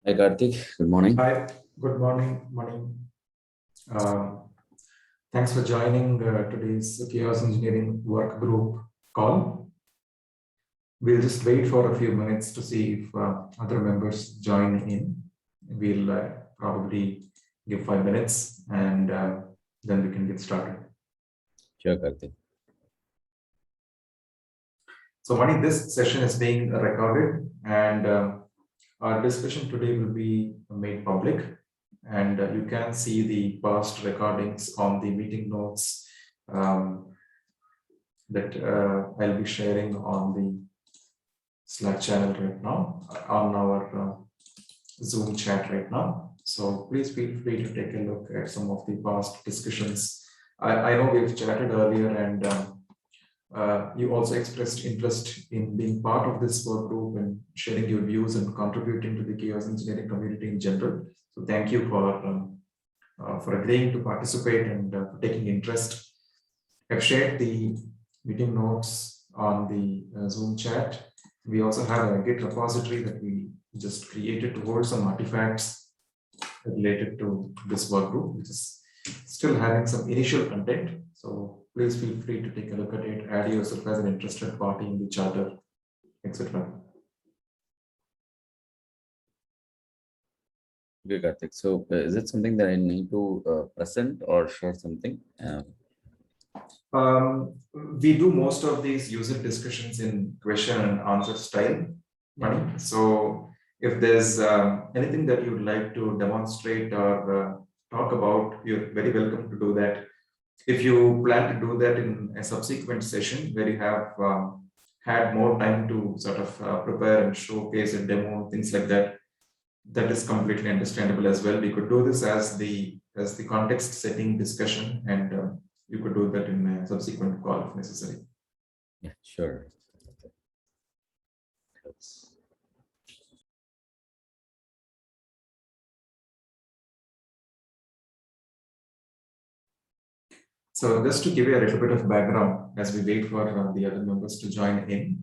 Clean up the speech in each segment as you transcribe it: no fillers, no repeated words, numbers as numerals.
Hi Karthik, good morning. Hi, good morning. Um, Thanks for joining today's Chaos Engineering Work Group call. We'll just wait for a few minutes to see if other members join in. We'll probably give 5 minutes and then we can get started. Sure, Karthik. So, Mani, this session is being recorded and our discussion today will be made public. And you can see the past recordings on the meeting notes that I'll be sharing on the Slack channel right now, on our Zoom chat right now. So please feel free to take a look at some of the past discussions. I know we've chatted earlier and you also expressed interest in being part of this work group and sharing your views and contributing to the chaos engineering community in general. So thank you for agreeing to participate and for taking interest. I've shared the meeting notes on the Zoom chat. We also have a Git repository that we just created to hold some artifacts related to this work group, which is still having some initial content. So please feel free to take a look at it, add yourself as an interested party in the charter, etc. Okay, Karthik. So is it something that I need to present or share something? We do most of these user discussions in question and answer style, Mani. So if there's anything that you'd like to demonstrate or talk about, you're very welcome to do that. If you plan to do that in a subsequent session where you have had more time to sort of prepare and showcase a demo, things like that, that is completely understandable as well. We could do this as the context setting discussion, and you could do that in a subsequent call if necessary. Yeah, sure. So just to give you a little bit of background as we wait for the other members to join in.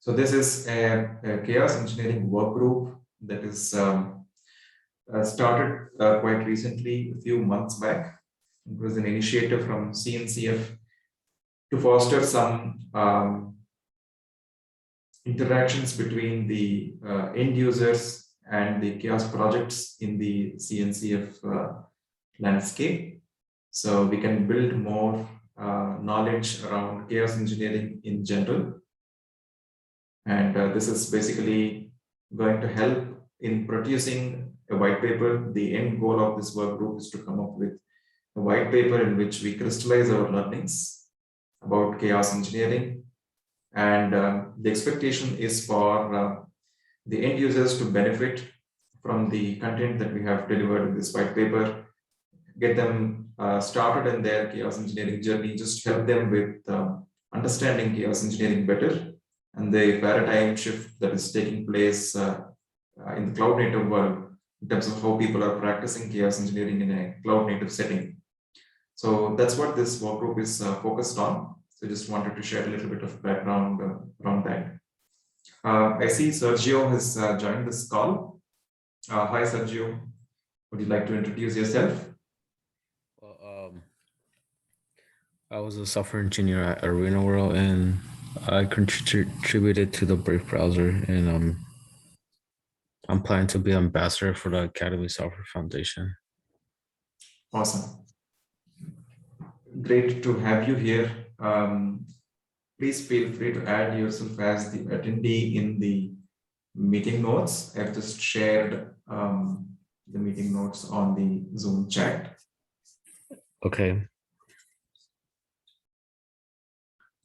So this is a chaos engineering work group that is started quite recently, a few months back. It was an initiative from CNCF to foster some interactions between the end users and the chaos projects in the CNCF landscape. So we can build more knowledge around chaos engineering in general. And this is basically going to help in producing a white paper. The end goal of this work group is to come up with a white paper in which we crystallize our learnings about chaos engineering. And the expectation is for the end users to benefit from the content that we have delivered in this white paper, get them started in their chaos engineering journey, just help them with understanding chaos engineering better and the paradigm shift that is taking place in the cloud native world in terms of how people are practicing chaos engineering in a cloud native setting. So that's what this work group is focused on. So I just wanted to share a little bit of background around that. I see Sergio has joined this call. Hi, Sergio. Would you like to introduce yourself? Well, I was a software engineer at Arena World, and I contributed to the Brave browser, and I'm planning to be ambassador for the Academy Software Foundation. Awesome. Great to have you here. Please feel free to add yourself as the attendee in the meeting notes. I've just shared the meeting notes on the Zoom chat. Okay.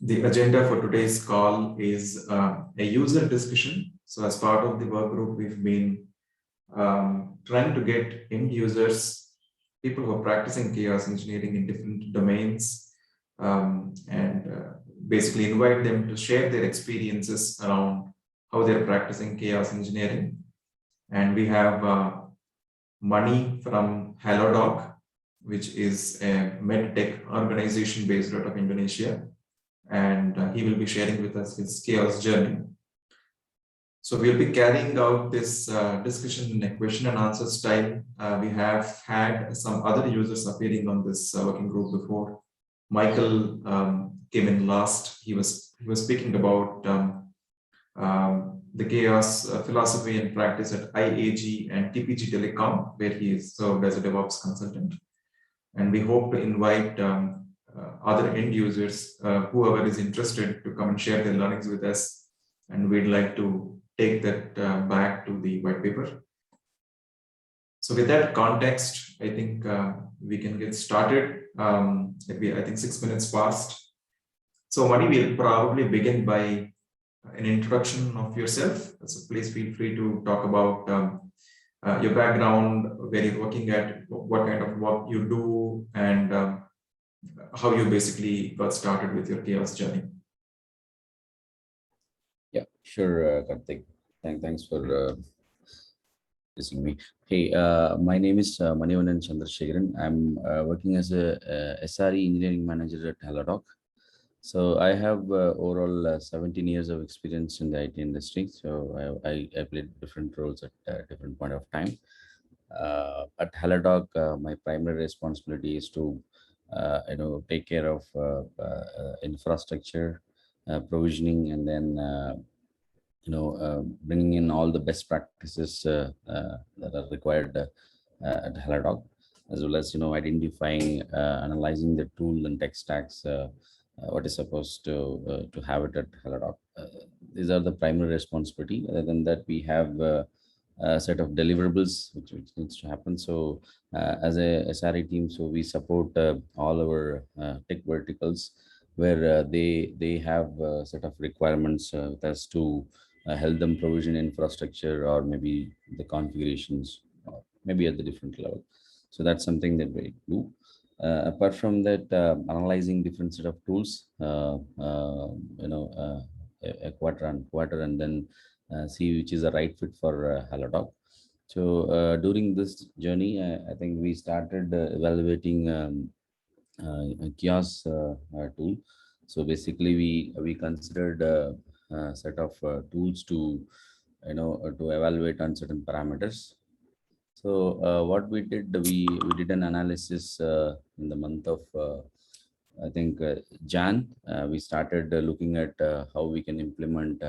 The agenda for today's call is a user discussion. So as part of the work group, we've been trying to get end users, people who are practicing chaos engineering in different domains, and basically invite them to share their experiences around how they're practicing chaos engineering. And we have Mani from HelloDoc, which is a medtech organization based out of Indonesia. And he will be sharing with us his chaos journey. So we'll be carrying out this discussion in a question and answer style. We have had some other users appearing on this working group before. Michael came in last. He was speaking about the chaos philosophy and practice at IAG and TPG Telecom, where he is served as a DevOps consultant. And we hope to invite other end users, whoever is interested, to come and share their learnings with us. And we'd like to take that back to the white paper. So with that context, I think we can get started. I think 6 minutes past. So Mani, we'll probably begin by an introduction of yourself. So please feel free to talk about your background, where you're working at, what kind of work you do, and how you basically got started with your chaos journey. Yeah, sure, Karthik. Thanks for listening me. Hey, my name is Manivandan Chandrasekharan. I'm working as a, SRE engineering manager at Haladoc. So I have overall 17 years of experience in the IT industry. So I played different roles at different point of time. At Haladoc, my primary responsibility is to take care of infrastructure provisioning, and then bringing in all the best practices that are required at Haladoc, as well as identifying, analyzing the tool and tech stacks, what is supposed to have it at Haladoc. These are the primary responsibility. Other than that, we have a set of deliverables which needs to happen. So as a SRE team, so we support all our tech verticals, where they have a set of requirements with us to help them provision infrastructure, or maybe the configurations, or maybe at the different level. So that's something that we do. Apart from that, analyzing different set of tools, a quarter and quarter, and then see which is the right fit for Haladoc. So during this journey, I think we started evaluating a kiosk tool. So basically, we considered a set of tools to evaluate on certain parameters. So what we did, we did an analysis in the month of I think Jan. We started looking at how we can implement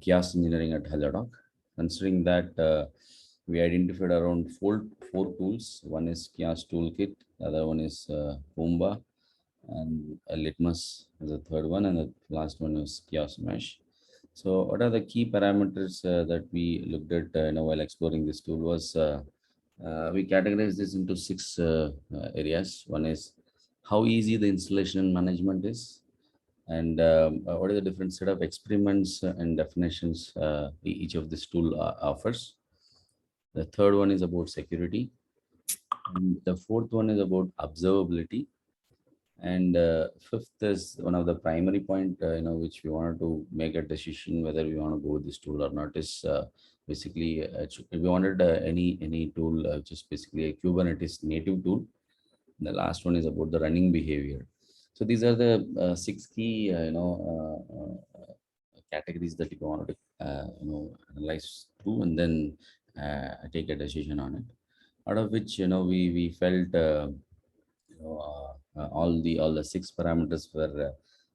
kiosk engineering at Haladoc. Considering that, we identified around four tools. One is kiosk toolkit, the other one is Pumbaa, and a litmus is the third one, and the last one is kiosk mesh. So what are the key parameters that we looked at while exploring this tool was, we categorize this into six areas. One is how easy the installation and management is, and what are the different set of experiments and definitions each of this tool offers. The third one is about security, and the fourth one is about observability, and fifth is one of the primary point, which we wanted to make a decision whether we want to go with this tool or not, is basically we wanted any tool which is basically a Kubernetes native tool. The last one is about the running behavior. So these are the six key categories that you wanted to analyze through, and then take a decision on it. Out of which we felt all the six parameters were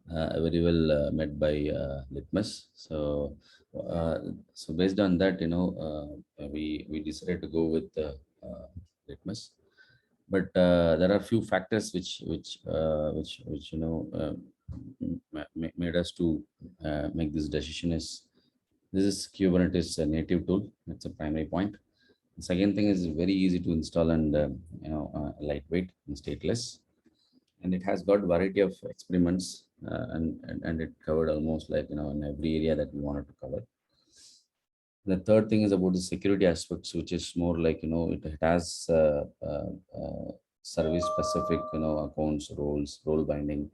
very well met by litmus. So based on that, we decided to go with litmus. But there are few factors which made us to make this decision. Is this is Kubernetes native tool? That's a primary point. The second thing is very easy to install, and lightweight and stateless, and it has got variety of experiments, and it covered almost like in every area that we wanted to cover. The third thing is about the security aspects, which is more like it has service specific accounts, role binding.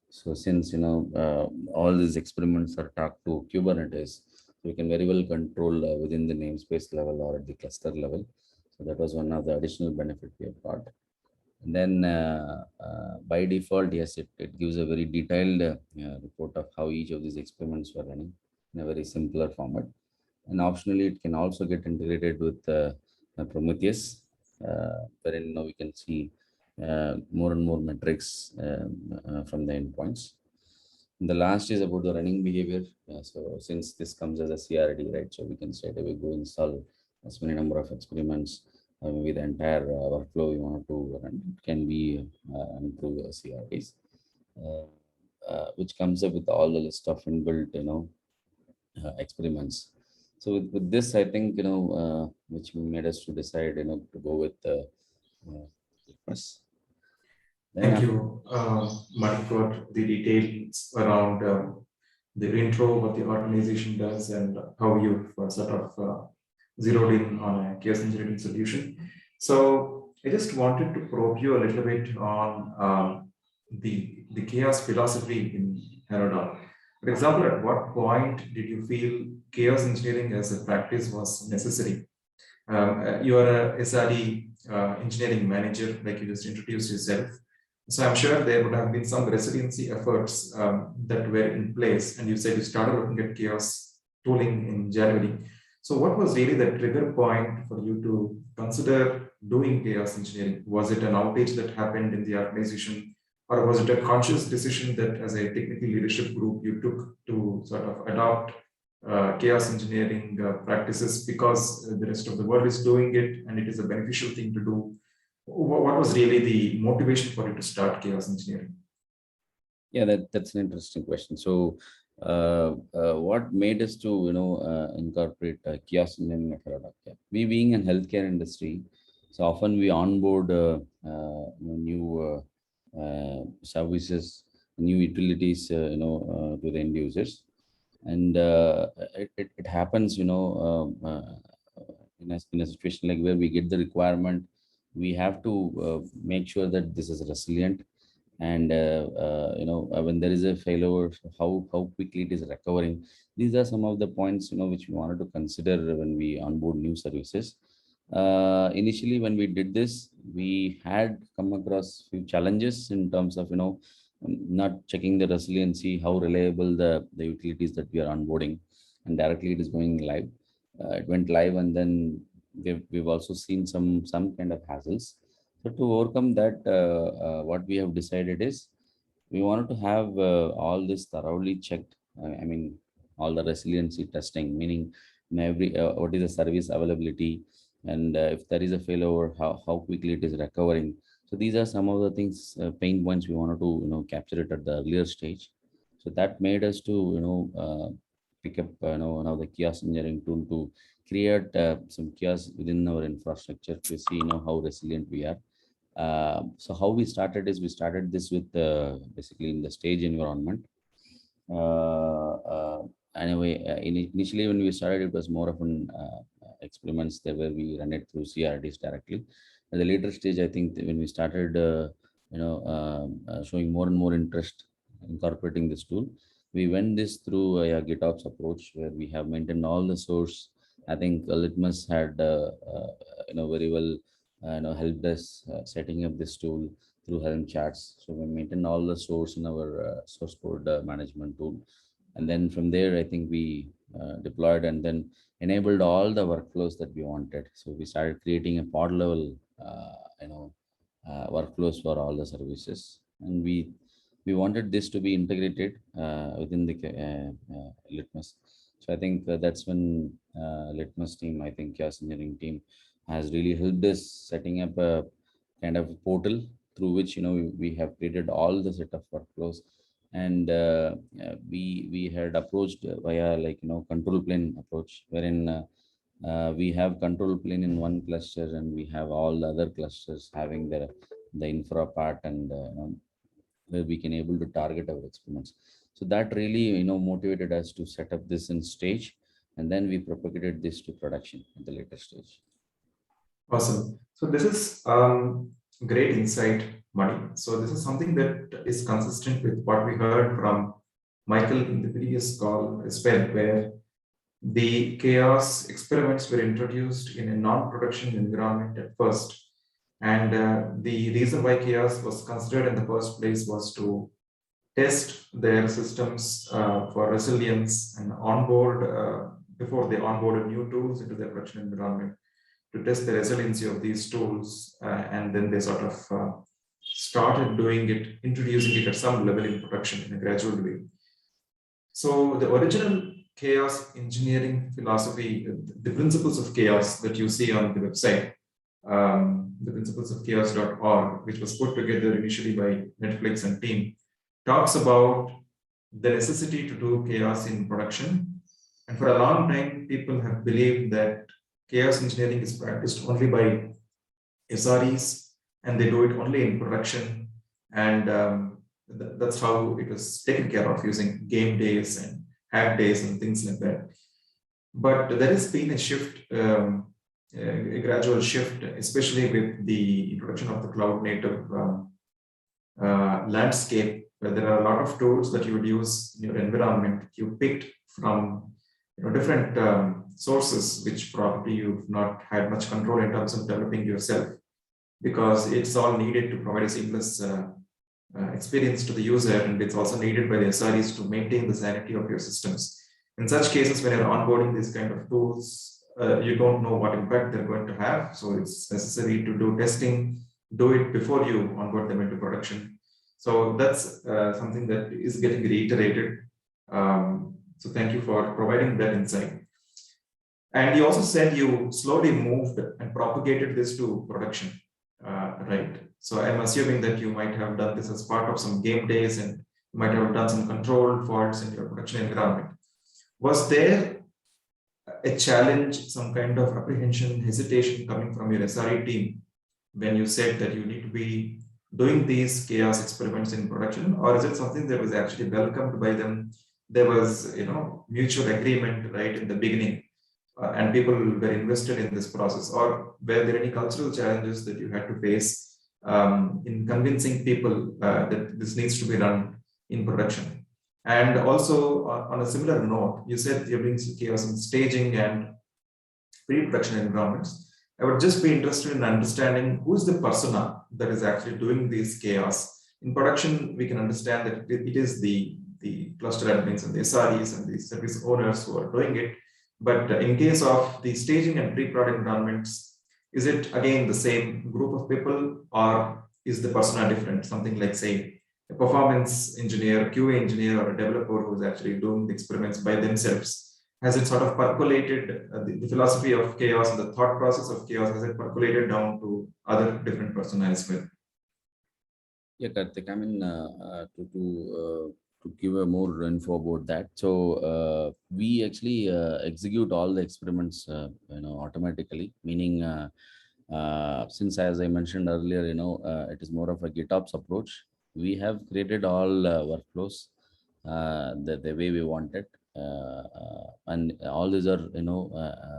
So since all these experiments are talked to Kubernetes, we can very well control within the namespace level or at the cluster level. So that was one of the additional benefit we have got. And then by default, yes, it gives a very detailed report of how each of these experiments were running in a very simpler format. and optionally it can also get integrated with Prometheus, wherein we can see more and more metrics from the endpoints. And the last is about the running behavior. So since this comes as a CRD, right, so we can straight away go install as many number of experiments with the entire workflow we want to run. It can be through CRDs, which comes up with all the list of inbuilt experiments. So with this, I think which made us to decide to go with Litmus. Thank you, Mike, for the details around the intro, what the organization does, and how you've sort of zeroed in on a chaos engineering solution. So I just wanted to probe you a little bit on the chaos philosophy in Herodot. For example, at what point did you feel chaos engineering as a practice was necessary? You are a SRE engineering manager, like you just introduced yourself. So I'm sure there would have been some resiliency efforts that were in place. And you said you started looking at chaos tooling in January. So what was really the trigger point for you to consider doing chaos engineering? Was it an outage that happened in the organization? Or was it a conscious decision that as a technical leadership group you took to sort of adopt chaos engineering practices because the rest of the world is doing it and it is a beneficial thing to do? What was really the motivation for you to start chaos engineering? Yeah, that's an interesting question. So what made us to incorporate chaos engineering at Herodot? Yeah. We being in healthcare industry, so often we onboard new services, new utilities to the end users, and it happens in a situation like where we get the requirement, we have to make sure that this is resilient, and when there is a failure, how quickly it is recovering. These are some of the points which we wanted to consider when we onboard new services. Initially when we did this, we had come across few challenges in terms of not checking the resiliency, how reliable the utilities that we are onboarding, and directly it is going live. It went live, and then we've also seen some kind of hassles. So to overcome that, what we have decided is we wanted to have all this thoroughly checked. I mean, all the resiliency testing, meaning every what is the service availability, and if there is a failure, how quickly it is recovering. So these are some of the things, pain points we wanted to capture it at the earlier stage. So that made us to pick up one of the chaos engineering tool to create some chaos within our infrastructure to see how resilient we are. So how we started is we started this with basically in the stage environment. Anyway, initially when we started, it was more of an experiments there where we run it through CRDs directly. At the later stage, I think that when we started, showing more and more interest incorporating this tool, we went this through a GitOps approach where we have maintained all the source. I think Litmus had very well helped us setting up this tool through Helm charts. So we maintain all the source in our source code management tool, and then from there, I think we deployed and then enabled all the workflows that we wanted. So we started creating a pod level, workflows for all the services, and we wanted this to be integrated within the Litmus. So I think that's when Litmus team, I think chaos engineering team, has really helped us setting up a kind of portal through which we have created all the set of workflows, and we had approached via control plane approach, wherein we have control plane in one cluster, and we have all the other clusters having the infra part, and where we can able to target our experiments. So that really motivated us to set up this in stage, and then we propagated this to production at the later stage. Awesome. So this is great insight, Mani. So this is something that is consistent with what we heard from Michael in the previous call as well, where the chaos experiments were introduced in a non-production environment at first. And the reason why chaos was considered in the first place was to test their systems for resilience and onboard before they onboarded new tools into their production environment to test the resiliency of these tools, and then they sort of started doing it, introducing it at some level in production in a gradual way. So the original chaos engineering philosophy, the principles of chaos that you see on the website, the principles of chaos.org, which was put together initially by Netflix and team, talks about the necessity to do chaos in production. And for a long time, people have believed that chaos engineering is practiced only by SREs, and they do it only in production. And that's how it was taken care of, using game days and hack days and things like that. But there has been a shift, a gradual shift, especially with the introduction of the cloud native landscape, where there are a lot of tools that you would use in your environment you picked from different sources, which probably you've not had much control in terms of developing yourself, because it's all needed to provide a seamless experience to the user, and it's also needed by the SREs to maintain the sanity of your systems. In such cases, when you're onboarding these kind of tools, you don't know what impact they're going to have. So it's necessary to do testing, do it before you onboard them into production. So that's something that is getting reiterated. So thank you for providing that insight. And you also said you slowly moved and propagated this to production, right? So I'm assuming that you might have done this as part of some game days, and you might have done some control faults in your production environment. Was there a challenge, some kind of apprehension, hesitation coming from your SRE team when you said that you need to be doing these chaos experiments in production, or is it something that was actually welcomed by them? There was, mutual agreement right in the beginning, and people were invested in this process, or were there any cultural challenges that you had to face in convincing people that this needs to be done in production? And also, on a similar note, you said you're doing chaos in staging and pre-production environments. I would just be interested in understanding who's the persona that is actually doing this chaos. In production, we can understand that it is the cluster admins and the SREs and the service owners who are doing it. But in case of the staging and pre-prod environments, is it again the same group of people, or is the persona different? Something like, say, a performance engineer, QA engineer, or a developer who's actually doing the experiments by themselves. Has it sort of percolated, the philosophy of chaos and the thought process of chaos, has it percolated down to other different persona as well? Yeah, Karthik, I mean, to give a more info about that. So we actually execute all the experiments, automatically, meaning since, as I mentioned earlier, it is more of a GitOps approach. We have created all workflows the way we want it, and all these are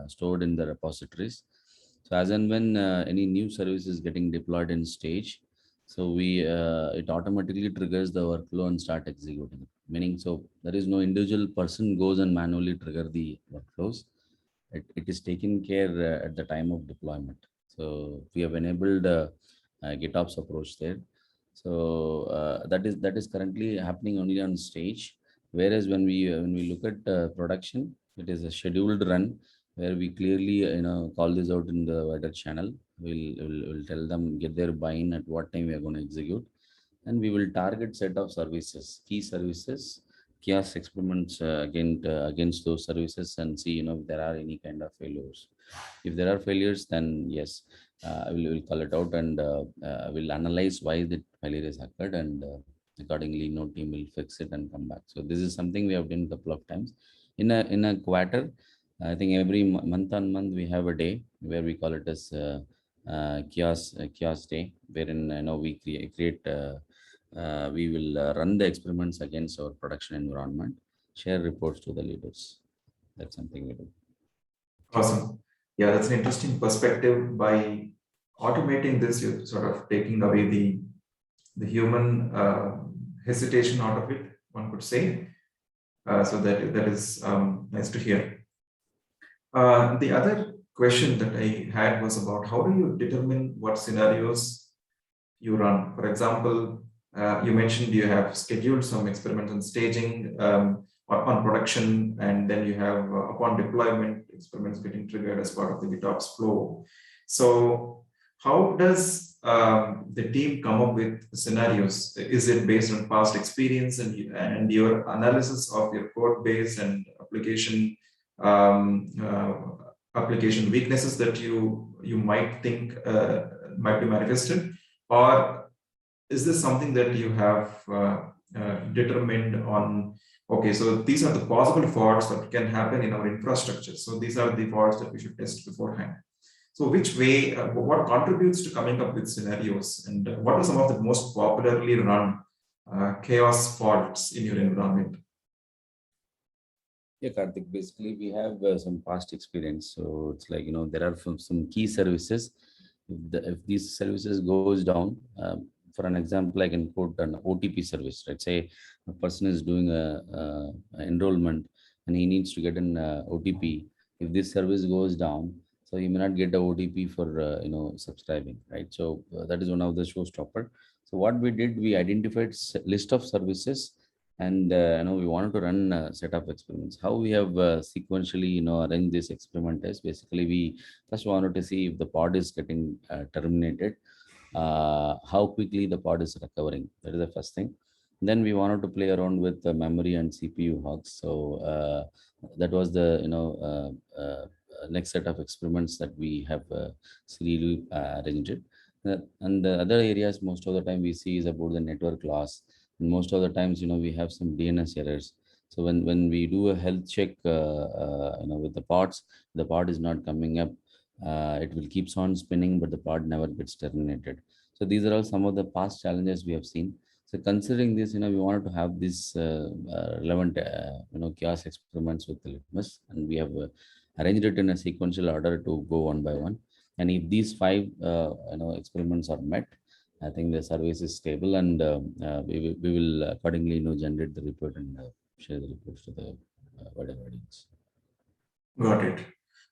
stored in the repositories. So as and when any new service is getting deployed in stage, so we it automatically triggers the workflow and start executing it. Meaning, so there is no individual person goes and manually trigger the workflows. It is taken care at the time of deployment. So we have enabled GitOps approach there. So that is currently happening only on stage. Whereas when we look at production, it is a scheduled run where we clearly call this out in the wider channel. We'll tell them, get their buy-in at what time we are going to execute, and we will target set of services, key services, chaos experiments against those services, and see if there are any kind of failures. If there are failures, then yes, we'll call it out, and we'll analyze why the failure has occurred, and accordingly, team will fix it and come back. So this is something we have done a couple of times in a quarter. I think every month on month we have a day where we call it as chaos day, wherein we create we will run the experiments against our production environment, share reports to the leaders. That's something we do. Awesome. Yeah, that's an interesting perspective. By automating this, you're sort of taking away the human hesitation out of it, one could say. So that is nice to hear. The other question that I had was about how do you determine what scenarios you run? For example, you mentioned you have scheduled some experiments and staging. on production, and then you have upon deployment, experiments getting triggered as part of the GitOps flow. So how does the team come up with scenarios? Is it based on past experience and your analysis of your code base and application weaknesses that you might think might be manifested, or is this something that you have determined on? Okay, so these are the possible faults that can happen in our infrastructure. So these are the faults that we should test beforehand. So which way, what contributes to coming up with scenarios, and what are some of the most popularly run chaos faults in your environment? Yeah, Karthik, basically we have some past experience. So it's like, there are some key services. If these services goes down, for an example, I can quote an OTP service. Let's say a person is doing a enrollment and he needs to get an OTP. If this service goes down, so you may not get the OTP for subscribing, right? So that is one of the showstopper. So what we did, we identified list of services, and we wanted to run a set of experiments. How we have sequentially arranged this experiment is basically we first wanted to see if the pod is getting terminated, how quickly the pod is recovering. That is the first thing. Then we wanted to play around with the memory and CPU hogs. So that was the next set of experiments that we have serially arranged. And the other areas most of the time we see is about the network loss. And most of the times we have some DNS errors. So when we do a health check with the pod is not coming up. It will keeps on spinning, but the pod never gets terminated. So these are all some of the past challenges we have seen. So considering this, we wanted to have this relevant, chaos experiments with the litmus, and we have arranged it in a sequential order to go one by one. And if these five, experiments are met, I think the service is stable, and we will accordingly, generate the report and share the reports to the wider audience. Got it.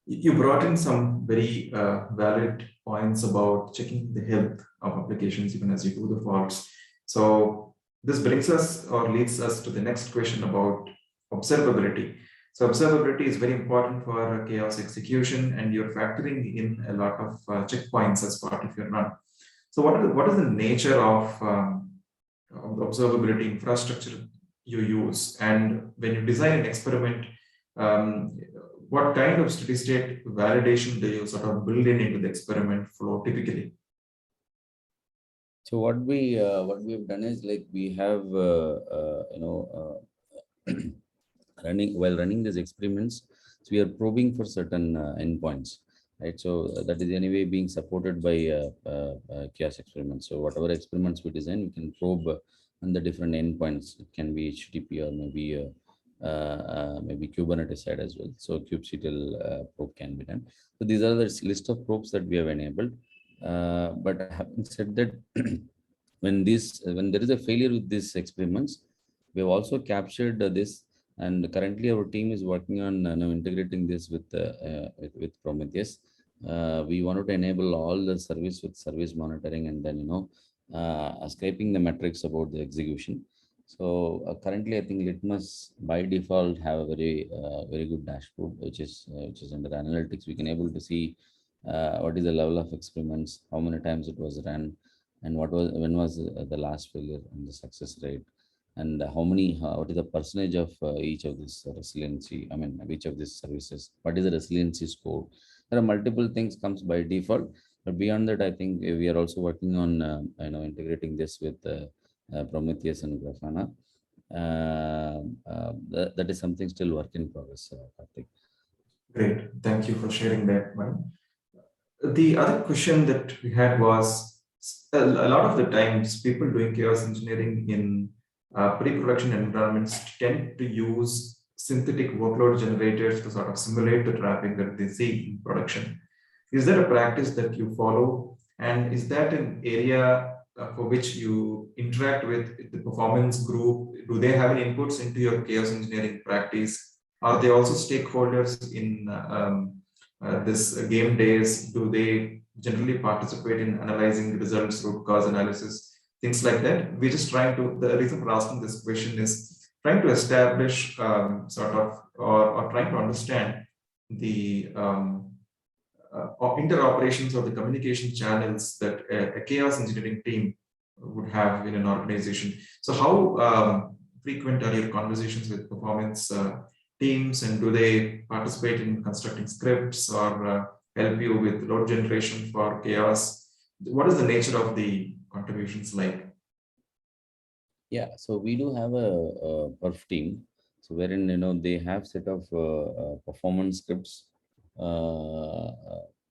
You brought in some very valid points about checking the health of applications even as you do the faults. So this brings us or leads us to the next question about observability. So observability is very important for chaos execution, and you're factoring in a lot of checkpoints as part of your run. So what is the nature of the observability infrastructure you use? And when you design an experiment, what kind of steady state validation do you sort of build into the experiment flow typically? So what we have done is, like, we have running these experiments, so we are probing for certain endpoints, right? So that is anyway being supported by chaos experiments. So whatever experiments we design, we can probe on the different endpoints. It can be HTTP or maybe Kubernetes side as well. So kubectl probe can be done. So these are the list of probes that we have enabled. But having said that, when there is a failure with these experiments, we have also captured this, and currently our team is working on integrating this with Prometheus. We wanted to enable all the service with service monitoring, and then scraping the metrics about the execution. So currently, I think Litmus by default have a very good dashboard, which is under analytics. We can able to see what is the level of experiments, how many times it was run, and when was the last failure, and the success rate, and what is the percentage of each of this resiliency. I mean, each of these services. What is the resiliency score? There are multiple things comes by default, but beyond that, I think we are also working on integrating this with Prometheus and Grafana. That is something still work in progress, Karthik. Great, thank you for sharing that one. The other question that we had was, a lot of the times people doing chaos engineering in pre-production environments tend to use synthetic workload generators to sort of simulate the traffic that they see in production. Is that a practice that you follow? And is that an area for which you interact with the performance group? Do they have any inputs into your chaos engineering practice? Are they also stakeholders in this game days? Do they generally participate in analyzing the results, root cause analysis, things like that? We're just trying to, the reason for asking this question is trying to establish sort of, or trying to understand the interoperations or the communication channels that a chaos engineering team would have in an organization. So how frequent are your conversations with performance teams, and do they participate in constructing scripts or help you with load generation for chaos? What is the nature of the contributions like? Yeah, so we do have a perf team, so wherein they have set of performance scripts.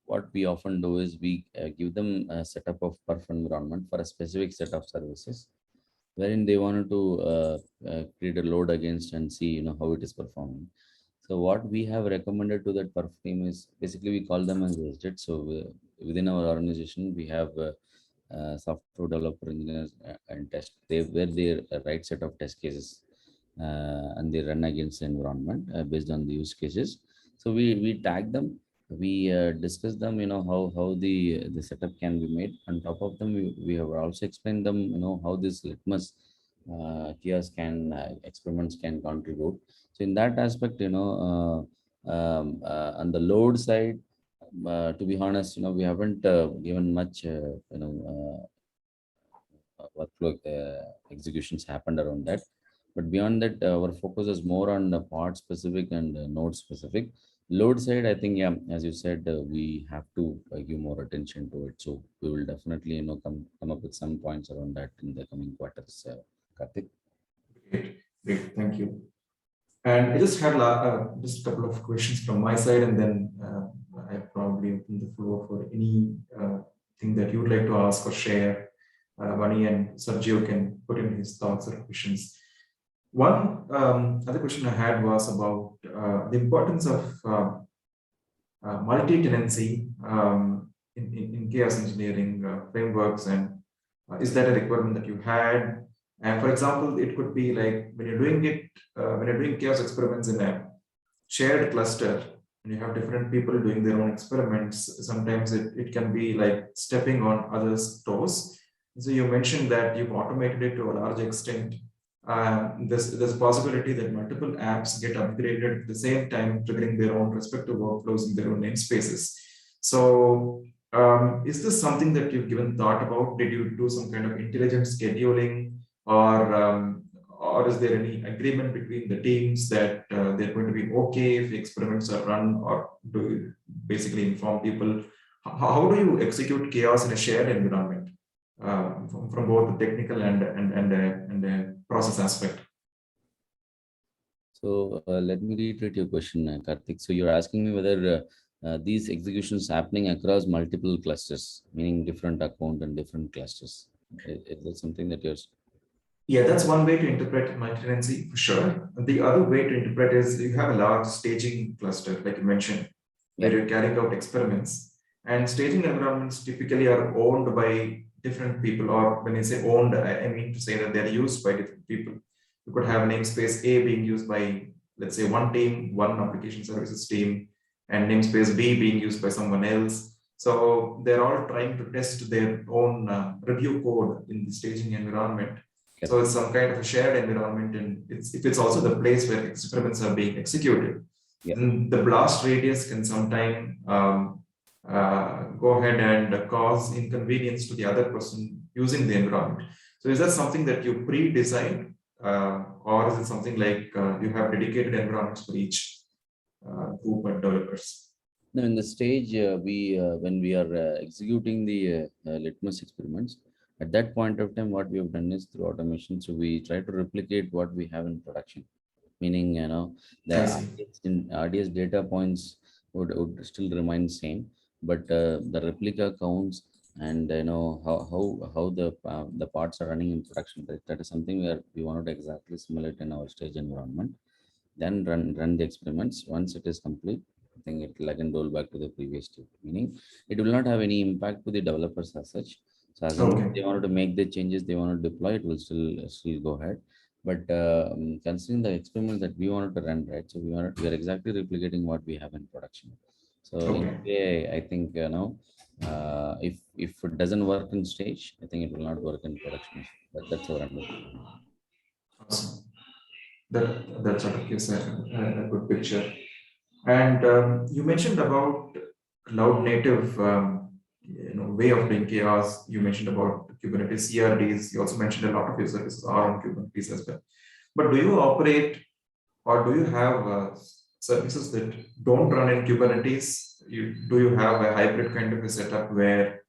What we often do is we give them a setup of perf environment for a specific set of services, wherein they wanted to create a load against and see how it is performing. So what we have recommended to that perf team is basically we call them as SDET. So within our organization we have software developer engineers and test they where they write set of test cases and they run against the environment based on the use cases. So we tag them, we discuss them, how the setup can be made. On top of them, we have also explained them, how this litmus kiosk can experiments can contribute. So in that aspect, on the load side, to be honest, we haven't given much, workflow executions happened around that. But beyond that, our focus is more on the part specific and node specific. Load side, I think, yeah, as you said, we have to give more attention to it. So we will definitely, come up with some points around that in the coming quarters. Karthik. Great, great, thank you. And I just had just a couple of questions from my side, and then I probably open the floor for any thing that you would like to ask or share. Vani and Sergio can put in his thoughts or questions. One other question I had was about the importance of multi-tenancy in chaos engineering frameworks, and is that a requirement that you had? And for example, it could be like when you're doing it, when you're doing chaos experiments in a shared cluster, and you have different people doing their own experiments, sometimes it can be like stepping on others' toes. So you mentioned that you've automated it to a large extent. There's a possibility that multiple apps get upgraded at the same time, triggering their own respective workflows in their own namespaces. So is this something that you've given thought about? Did you do some kind of intelligent scheduling, or is there any agreement between the teams that they're going to be okay if the experiments are run, or do you basically inform people? How do you execute chaos in a shared environment from both the technical and process aspect? So let me reiterate your question, Karthik. So you're asking me whether these executions happening across multiple clusters, meaning different account and different clusters. Is that something that you're? Yeah, that's one way to interpret multi-tenancy for sure. The other way to interpret is you have a large staging cluster, like you mentioned, where you're carrying out experiments. And staging environments typically are owned by different people, or when I say owned, I mean to say that they're used by different people. You could have namespace A being used by, let's say, one team, one application services team, and namespace B being used by someone else. So they're all trying to test their own review code in the staging environment. So it's some kind of a shared environment, and if it's also the place where experiments are being executed, then the blast radius can sometimes go ahead and cause inconvenience to the other person using the environment. So is that something that you pre-design, or is it something like you have dedicated environments for each group of developers? No, in the stage when we are executing the litmus experiments, at that point of time, what we have done is through automation. So we try to replicate what we have in production, meaning the RDS data points would still remain same, but the replica counts and how the parts are running in production. That is something where we wanted to exactly simulate in our stage environment. Then run the experiments. Once it is complete, I think it will again roll back to the previous state, meaning it will not have any impact to the developers as such. So as long as they wanted to make the changes, they want to deploy, it will still go ahead. But considering the experiments that we wanted to run, right? So we are exactly replicating what we have in production. So in a way, I think if it doesn't work in stage, I think it will not work in production. That's our understanding. Awesome. that sort of gives a good picture. And you mentioned about cloud native way of doing chaos. You mentioned about Kubernetes CRDs. You also mentioned a lot of your services are on Kubernetes as well. But do you operate or do you have services that don't run in Kubernetes? Do you have a hybrid kind of a setup where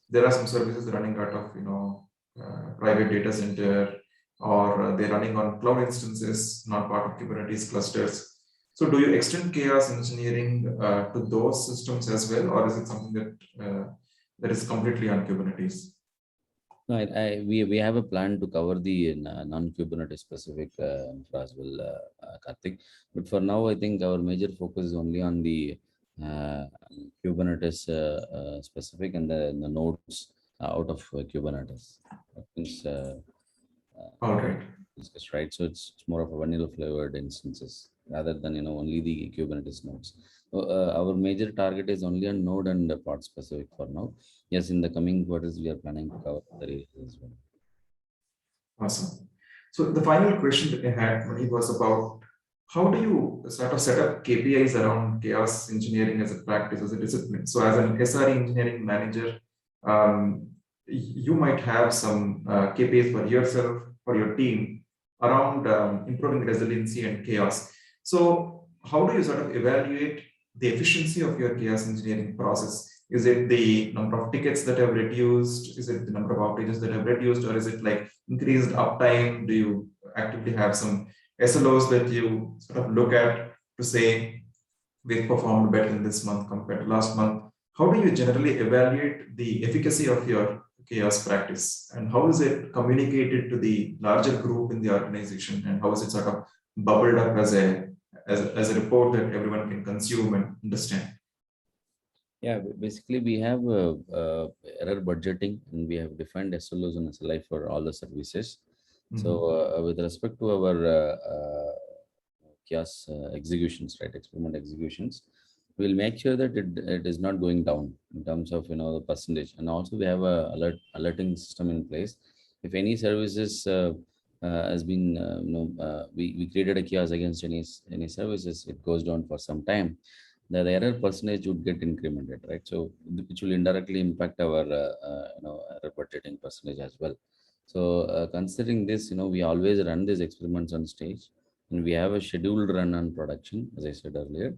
there are some services running out of private data center, or they're running on cloud instances, not part of Kubernetes clusters? So do you extend chaos engineering to those systems as well, or is it something that is completely on Kubernetes? No, we have a plan to cover the non-Kubernetes specific infra as well, Karthik. But for now, I think our major focus is only on the uh, Kubernetes specific and the nodes out of Kubernetes. Things All right. discussed, right? So it's more of a vanilla flavored instances rather than only the Kubernetes nodes. So, our major target is only on node and pod specific for now. Yes, in the coming quarters, we are planning to cover other areas as well. Awesome. So the final question that I had, Mani, was about how do you sort of set up KPIs around chaos engineering as a practice, as a discipline? So as an SRE engineering manager, you might have some KPIs for yourself, for your team around improving resiliency and chaos. So how do you sort of evaluate the efficiency of your chaos engineering process? Is it the number of tickets that have reduced? Is it the number of outages that have reduced? Or is it like increased uptime? Do you actively have some SLOs that you sort of look at to say, we've performed better in this month compared to last month? How do you generally evaluate the efficacy of your chaos practice? And how is it communicated to the larger group in the organization? And how is it sort of bubbled up as a report that everyone can consume and understand? Yeah, basically we have error budgeting and we have defined SLOs and SLI for all the services. So with respect to our chaos executions, right, experiment executions, we'll make sure that it is not going down in terms of the percentage. And also we have a alerting system in place. If any services has been we created a chaos against any services, it goes down for some time, the error percentage would get incremented, right? So which will indirectly impact our error budgeting percentage as well. So considering this, we always run these experiments on stage, and we have a scheduled run on production, as I said earlier.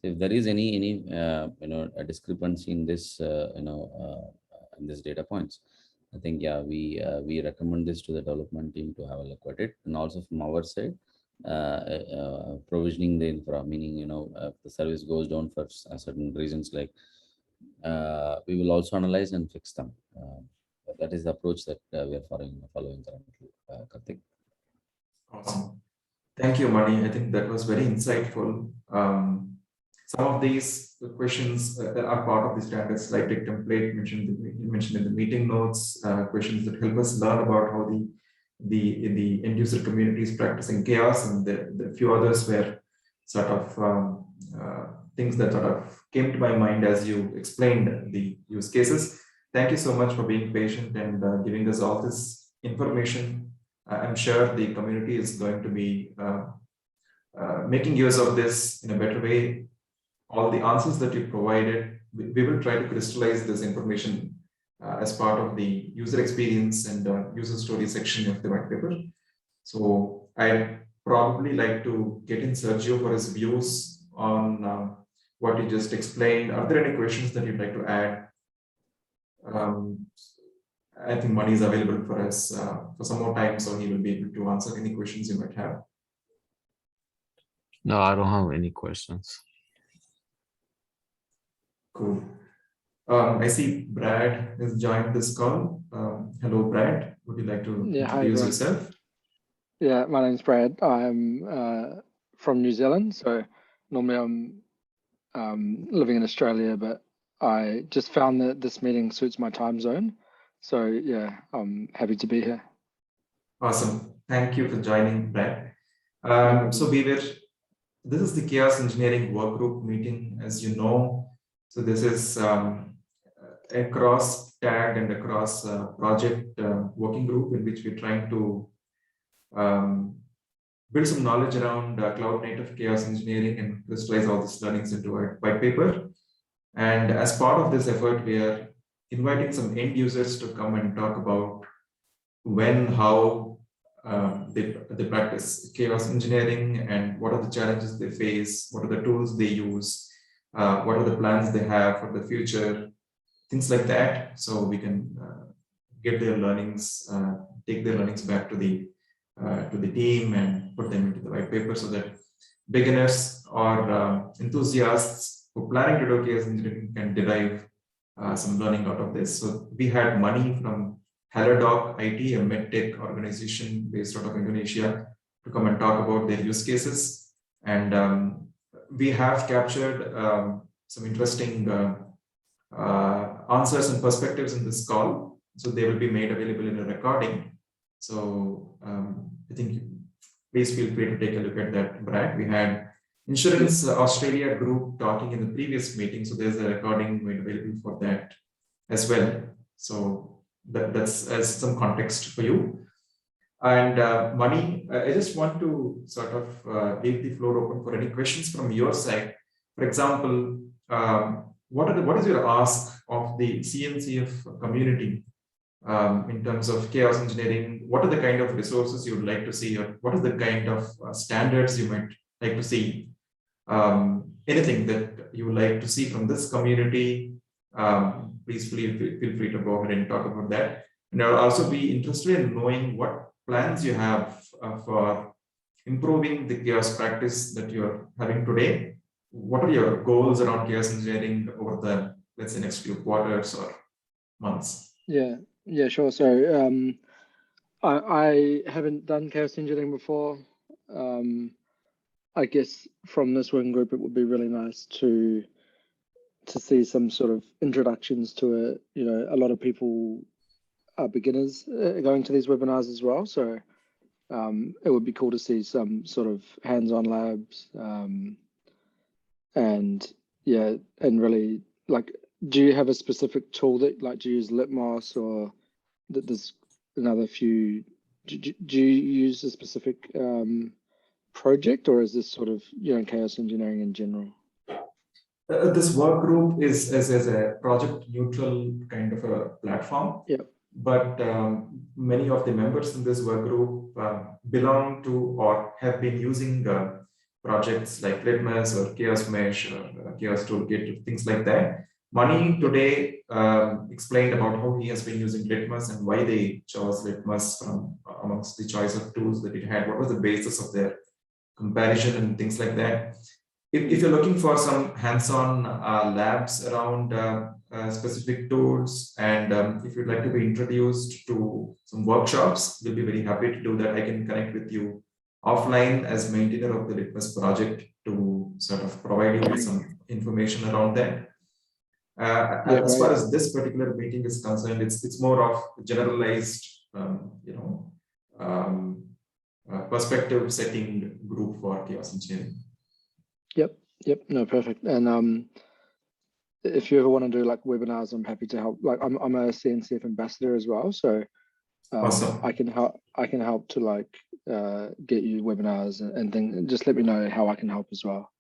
If there is any a discrepancy in this in this data points, I think we recommend this to the development team to have a look at it, and also from our side, provisioning the infra, meaning if the service goes down for certain reasons, like we will also analyze and fix them. That is the approach that we are following currently, Karthik. Awesome. Thank you, Mani. I think that was very insightful. Some of these questions are part of the standard slide deck template mentioned in the meeting notes, questions that help us learn about how the end user community is practicing chaos, and the few others were sort of things that sort of came to my mind as you explained the use cases. Thank you so much for being patient and giving us all this information. I'm sure the community is going to be making use of this in a better way. All the answers that you provided, we will try to crystallize this information as part of the user experience and user story section of the white paper. So I'd probably like to get in Sergio for his views on what you just explained. Are there any questions that you'd like to add? I think Mani is available for us for some more time, so he will be able to answer any questions you might have. No, I don't have any questions. Cool. I see Brad has joined this call. Hello, Brad. Would you like to introduce yourself? Yeah, my name's Brad. I'm from New Zealand. So normally I'm living in Australia, but I just found that this meeting suits my time zone. So yeah, I'm happy to be here. Awesome. Thank you for joining, Brad. So this is the Chaos Engineering Workgroup meeting, as you know. So this is a cross-tag and a cross-project working group in which we're trying to build some knowledge around cloud native chaos engineering and crystallize all these learnings into a white paper. And as part of this effort, we are inviting some end users to come and talk about when, how they practice chaos engineering and what are the challenges they face, what are the tools they use, what are the plans they have for the future, things like that. So we can get their learnings, take their learnings back to the team and put them into the white paper so that beginners or enthusiasts who are planning to do chaos engineering can derive some learning out of this. So we had money from Halodoc IT, a medtech organization based out of Indonesia, to come and talk about their use cases. And we have captured some interesting answers and perspectives in this call. So they will be made available in a recording. So I think please feel free to take a look at that, Brad. We had Insurance Australia group talking in the previous meeting. So there's a recording made available for that as well. So that's as some context for you. And Mani, I just want to sort of leave the floor open for any questions from your side. For example, what is your ask of the CNCF community in terms of chaos engineering? What are the kind of resources you would like to see, or what is the kind of standards you might like to see? Anything that you would like to see from this community, please feel free to go ahead and talk about that. And I'll also be interested in knowing what plans you have for improving the chaos practice that you're having today. What are your goals around chaos engineering over the, let's say, next few quarters or months? Yeah, sure. So I haven't done chaos engineering before. I guess from this working group, it would be really nice to see some sort of introductions to it. You know, a lot of people are beginners going to these webinars as well. So it would be cool to see some sort of hands-on labs. And yeah, and really, like, do you have a specific tool that, like, do you use Litmos, or that there's another few? Do you use a specific project, or is this sort of, you know, chaos engineering in general? This work group is as a project neutral kind of a platform. Yep. But many of the members in this work group belong to or have been using projects like Litmus or Chaos Mesh or Chaos Toolkit, things like that. Mani today explained about how he has been using Litmus and why they chose Litmus from amongst the choice of tools that it had. What was the basis of their comparison and things like that. If you're looking for some hands-on labs around specific tools, and if you'd like to be introduced to some workshops, we'll be very happy to do that. I can connect with you offline as maintainer of the Litmus project to sort of provide you with some information around that. As far as this particular meeting is concerned, it's more of generalized, perspective setting group for chaos engineering. Yep. No, perfect. And if you ever want to do like webinars, I'm happy to help. Like I'm a CNCF ambassador as well, so Awesome. I can help to like get you webinars and things. Just let me know how I can help as well.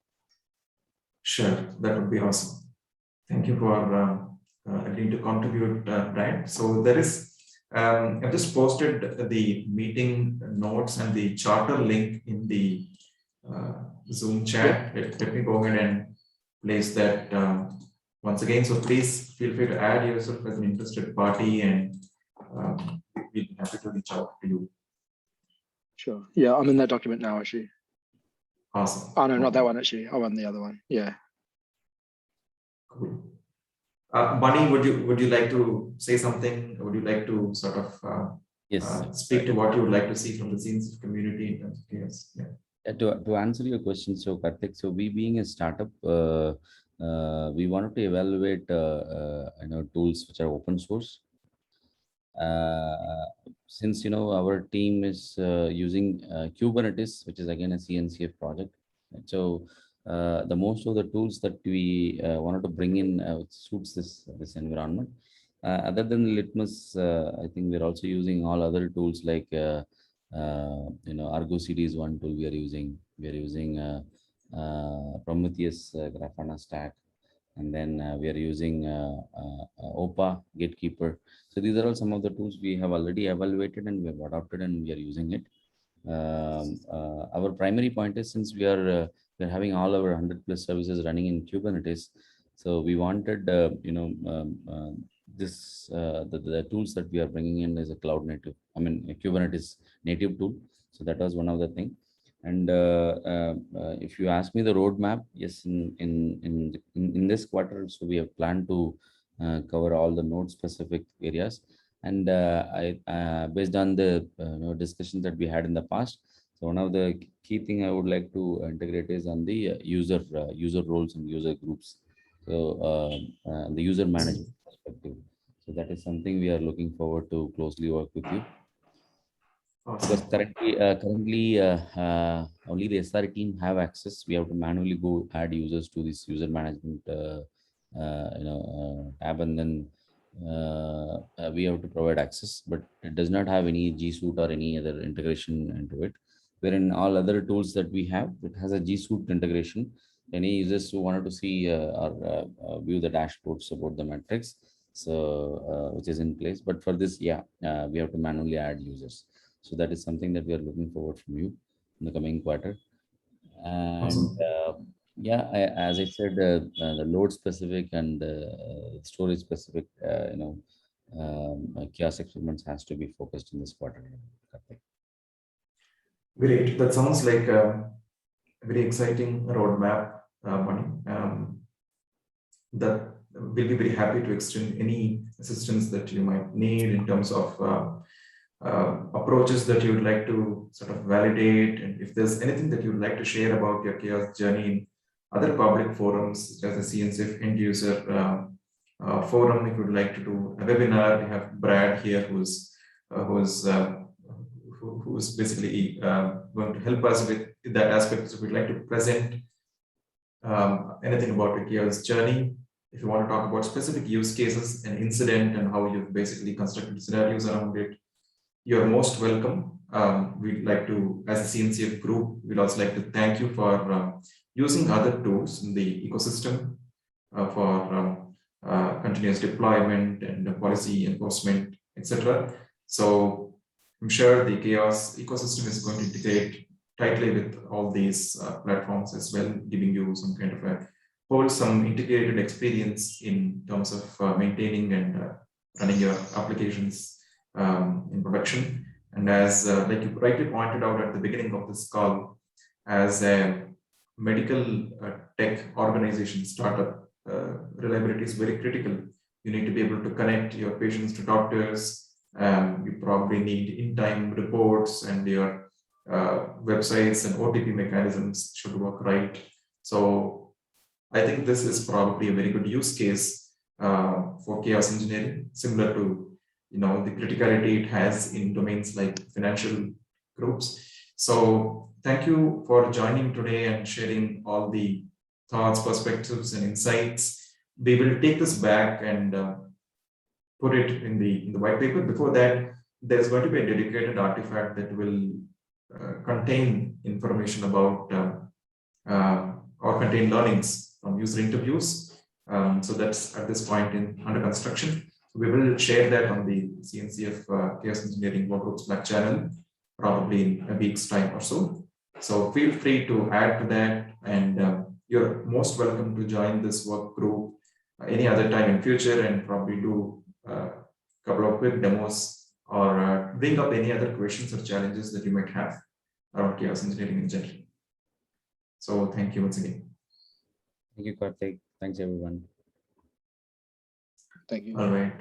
Sure, that would be awesome. Thank you for agreeing to contribute, Brian. So there is, I've just posted the meeting notes and the charter link in the Zoom chat. Let me go ahead and place that once again. So please feel free to add yourself as an interested party, and we'll be happy to reach out to you. Sure. Yeah, I'm in that document now, actually. Awesome. Oh no, not that one actually. I want the other one. Yeah. Cool. Bunny, would you like to say something? Would you like to sort of speak to what you would like to see from the CNCF community in terms of chaos? Yeah. To answer your question, so Karthik, so we being a startup, we wanted to evaluate tools which are open source. Since our team is using Kubernetes, which is again a CNCF project, so the most of the tools that we wanted to bring in which suits this environment. Other than Litmus, I think we're also using all other tools like Argo CD is one tool we are using. We are using Prometheus Grafana stack, and then we are using OPA Gatekeeper. So these are all some of the tools we have already evaluated and we have adopted and we are using it. Our primary point is, since we are having all our 100 plus services running in Kubernetes, so we wanted the tools that we are bringing in is a cloud native, I mean a Kubernetes native tool. So that was one of the thing. And if you ask me the roadmap, yes, in this quarter, so we have planned to cover all the node specific areas. And I based on the discussions that we had in the past, so one of the key thing I would like to integrate is on the user roles and user groups. So the user management perspective. So that is something we are looking forward to closely work with you, because Awesome. currently only the SRE team have access. We have to manually go add users to this user management tab, and then we have to provide access, but it does not have any G Suite or any other integration into it. Wherein all other tools that we have, it has a G Suite integration. Any users who wanted to see or view the dashboards about the metrics, so which is in place. But for this, yeah, we have to manually add users. So that is something that we are looking forward from you in the coming quarter. And Awesome. yeah, as I said, the load specific and storage specific, chaos experiments has to be focused in this quarter. Karthik. Great. That sounds like a very exciting roadmap, Mani. That we'll be very happy to extend any assistance that you might need in terms of approaches that you would like to sort of validate, and if there's anything that you would like to share about your chaos journey in other public forums, such as the CNCF end user forum. If you would like to do a webinar, we have Brad here who's basically going to help us with that aspect. So if you'd like to present anything about your chaos journey, if you want to talk about specific use cases and incident and how you've basically constructed scenarios around it, you're most welcome. We'd like to, as a CNCF group, we'd also like to thank you for using other tools in the ecosystem for continuous deployment and policy enforcement, etc. So I'm sure the chaos ecosystem is going to integrate tightly with all these platforms as well, giving you some kind of a wholesome integrated experience in terms of maintaining and running your applications in production. And as like you rightly pointed out at the beginning of this call, as a medical tech organization startup, reliability is very critical. You need to be able to connect your patients to doctors. You probably need in-time reports, and your websites and OTP mechanisms should work right. So I think this is probably a very good use case for chaos engineering, similar to the criticality it has in domains like financial groups. So thank you for joining today and sharing all the thoughts, perspectives, and insights. We will take this back and put it in the white paper. Before that, there's going to be a dedicated artifact that will contain information about or contain learnings from user interviews. So that's at this point under construction. We will share that on the CNCF Chaos Engineering Workgroups Slack channel, probably in a week's time or so. So feel free to add to that, and you're most welcome to join this work group any other time in future, and probably do a couple of quick demos or bring up any other questions or challenges that you might have around chaos engineering in general. So thank you once again. Thank you, Karthik. Thanks, everyone. Thank you. All right.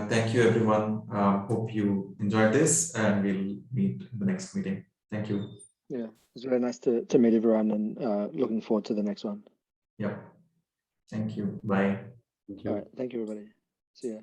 Thank you, everyone. Hope you enjoyed this, and we'll meet in the next meeting. Thank you. Yeah, it's very nice to meet everyone, and looking forward to the next one. Yep. Thank you. Bye. Thank you. All right. Thank you, everybody. See ya.